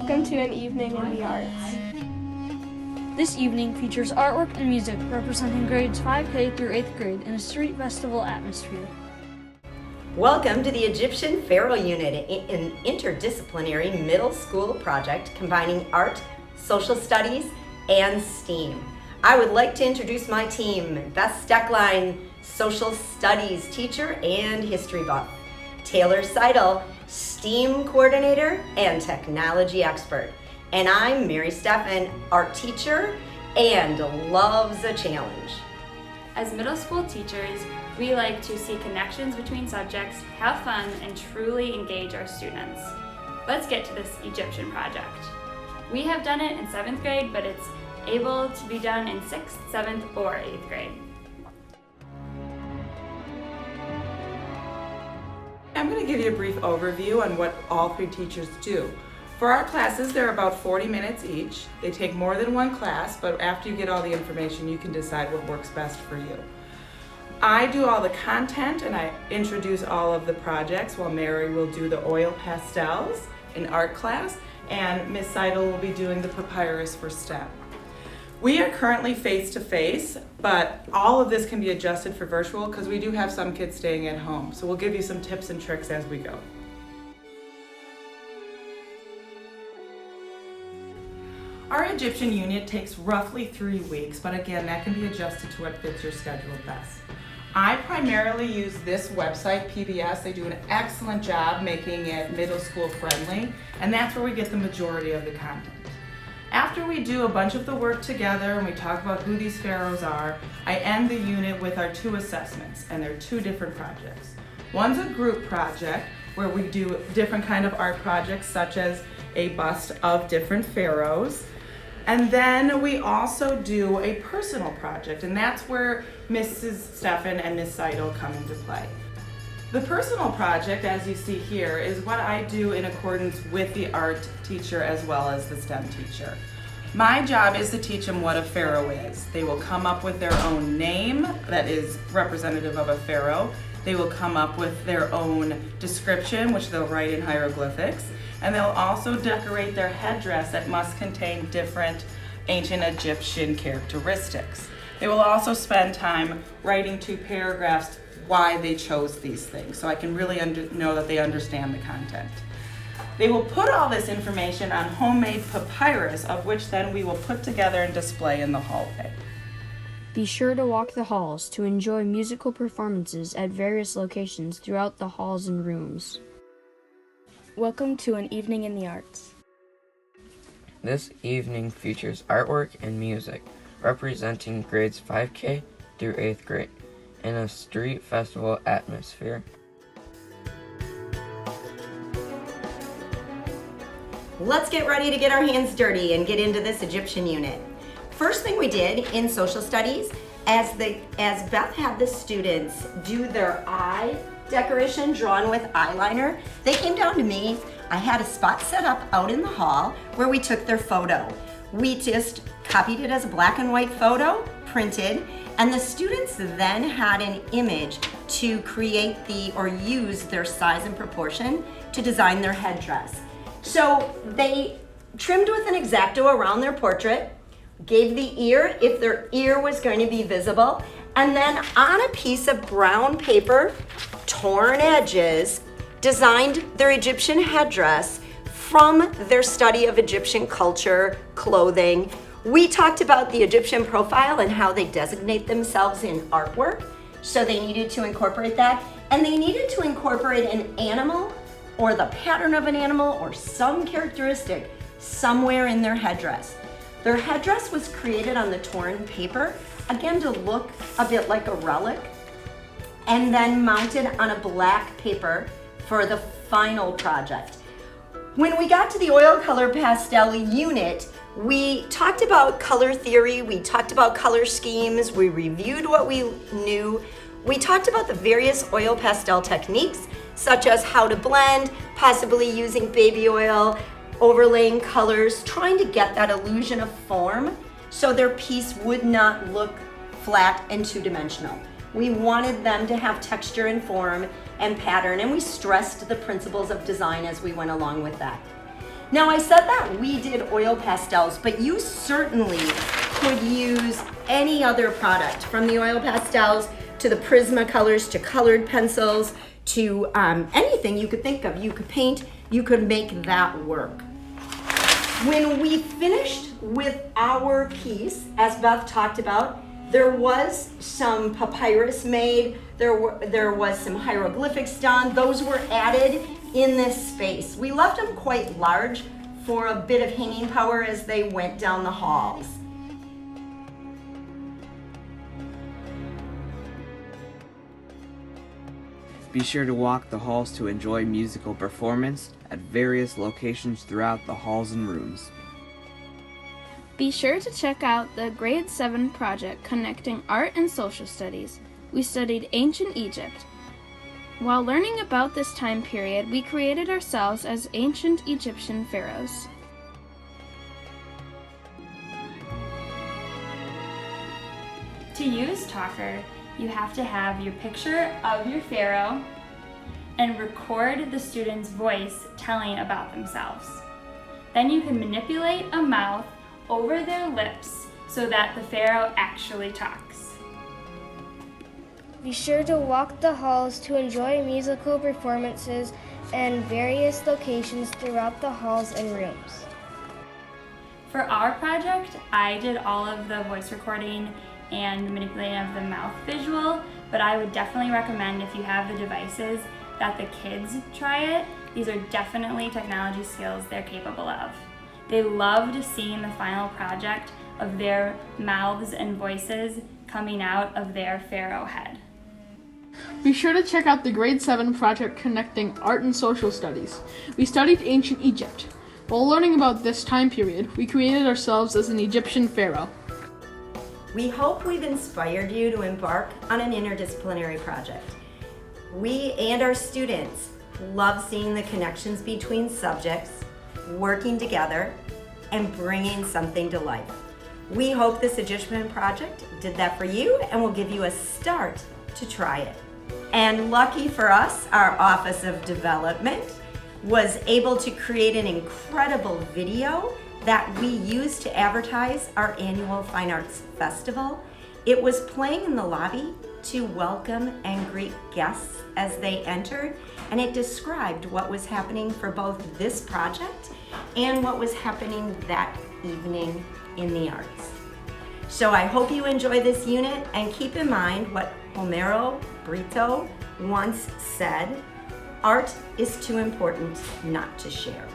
Welcome to an evening in the arts. This evening features artwork and music representing grades 5K through 8th grade in a street festival atmosphere. Welcome to the Egyptian Pharaoh Unit, an interdisciplinary middle school project combining art, social studies, and STEAM. I would like to introduce my team: Beth Steckline, social studies teacher and history buff; Taylor Seidel, STEAM coordinator and technology expert; and I'm Mary Steffen, art teacher and loves a challenge. As middle school teachers, we like to see connections between subjects, have fun, and truly engage our students. Let's get to this Egyptian project. We have done it in 7th grade, but it's able to be done in 6th, 7th, or 8th grade. I'm going to give you a brief overview on what all 3 teachers do. For our classes, they're about 40 minutes each. They take more than one class, but after you get all the information, you can decide what works best for you. I do all the content and I introduce all of the projects, while Mary will do the oil pastels in art class, and Miss Seidel will be doing the papyrus for STEM. We are currently face-to-face, but all of this can be adjusted for virtual because we do have some kids staying at home. So we'll give you some tips and tricks as we go. Our Egyptian unit takes roughly 3 weeks, but again, that can be adjusted to what fits your schedule best. I primarily use this website, PBS. They do an excellent job making it middle school friendly, and that's where we get the majority of the content. After we do a bunch of the work together and we talk about who these pharaohs are, I end the unit with our 2 assessments, and they're 2 different projects. One's a group project where we do different kind of art projects, such as a bust of different pharaohs. And then we also do a personal project, and that's where Mrs. Steffen and Miss Seidel come into play. The personal project, as you see here, is what I do in accordance with the art teacher as well as the STEM teacher. My job is to teach them what a pharaoh is. They will come up with their own name that is representative of a pharaoh. They will come up with their own description, which they'll write in hieroglyphics. And they'll also decorate their headdress that must contain different ancient Egyptian characteristics. They will also spend time writing 2 paragraphs why they chose these things, so I can really know that they understand the content. They will put all this information on homemade papyrus, of which then we will put together and display in the hallway. Be sure to walk the halls to enjoy musical performances at various locations throughout the halls and rooms. Welcome to an evening in the arts. This evening features artwork and music representing grades 5K through 8th grade in a street festival atmosphere. Let's get ready to get our hands dirty and get into this Egyptian unit. First thing we did in social studies, as Beth had the students do their eye decoration drawn with eyeliner, they came down to me. I had a spot set up out in the hall where we took their photo. We just copied it as a black and white photo, printed, and the students then had an image to create or use their size and proportion to design their headdress. So they trimmed with an X-Acto around their portrait, gave the ear if their ear was going to be visible, and then on a piece of brown paper, torn edges, designed their Egyptian headdress from their study of Egyptian culture, clothing. We talked about the Egyptian profile and how they designate themselves in artwork, so they needed to incorporate that, and they needed to incorporate an animal or the pattern of an animal or some characteristic somewhere in their headdress. Their headdress was created on the torn paper, again to look a bit like a relic, and then mounted on a black paper for the final project. When we got to the oil color pastel unit, we talked about color theory, we talked about color schemes, we reviewed what we knew, we talked about the various oil pastel techniques, such as how to blend, possibly using baby oil, overlaying colors, trying to get that illusion of form so their piece would not look flat and 2-dimensional. We wanted them to have texture and form and pattern, and we stressed the principles of design as we went along with that. Now I said that we did oil pastels, but you certainly could use any other product, from the oil pastels to the Prismacolors to colored pencils to anything you could think of. You could paint, you could make that work. When we finished with our piece, as Beth talked about, there was some papyrus made, there was some hieroglyphics done. Those were added in this space. We left them quite large for a bit of hanging power as they went down the halls. Be sure to walk the halls to enjoy musical performance at various locations throughout the halls and rooms. Be sure to check out the Grade 7 project connecting art and social studies. We studied ancient Egypt. While learning about this time period, we created ourselves as ancient Egyptian pharaohs. To use Talker, you have to have your picture of your pharaoh and record the student's voice telling about themselves. Then you can manipulate a mouth over their lips so that the pharaoh actually talks. Be sure to walk the halls to enjoy musical performances and various locations throughout the halls and rooms. For our project, I did all of the voice recording and the manipulating of the mouth visual, but I would definitely recommend, if you have the devices, that the kids try it. These are definitely technology skills they're capable of. They loved seeing the final project of their mouths and voices coming out of their pharaoh head. Be sure to check out the Grade 7 project connecting art and social studies. We studied ancient Egypt. While learning about this time period, we created ourselves as an Egyptian pharaoh. We hope we've inspired you to embark on an interdisciplinary project. We and our students love seeing the connections between subjects, working together, and bringing something to life. We hope this Egyptian project did that for you and will give you a start to try it. And lucky for us, our Office of Development was able to create an incredible video that we used to advertise our annual Fine Arts Festival. It was playing in the lobby to welcome and greet guests as they entered, and it described what was happening for both this project and what was happening that evening in the arts. So I hope you enjoy this unit, and keep in mind what Homero Brito once said: art is too important not to share.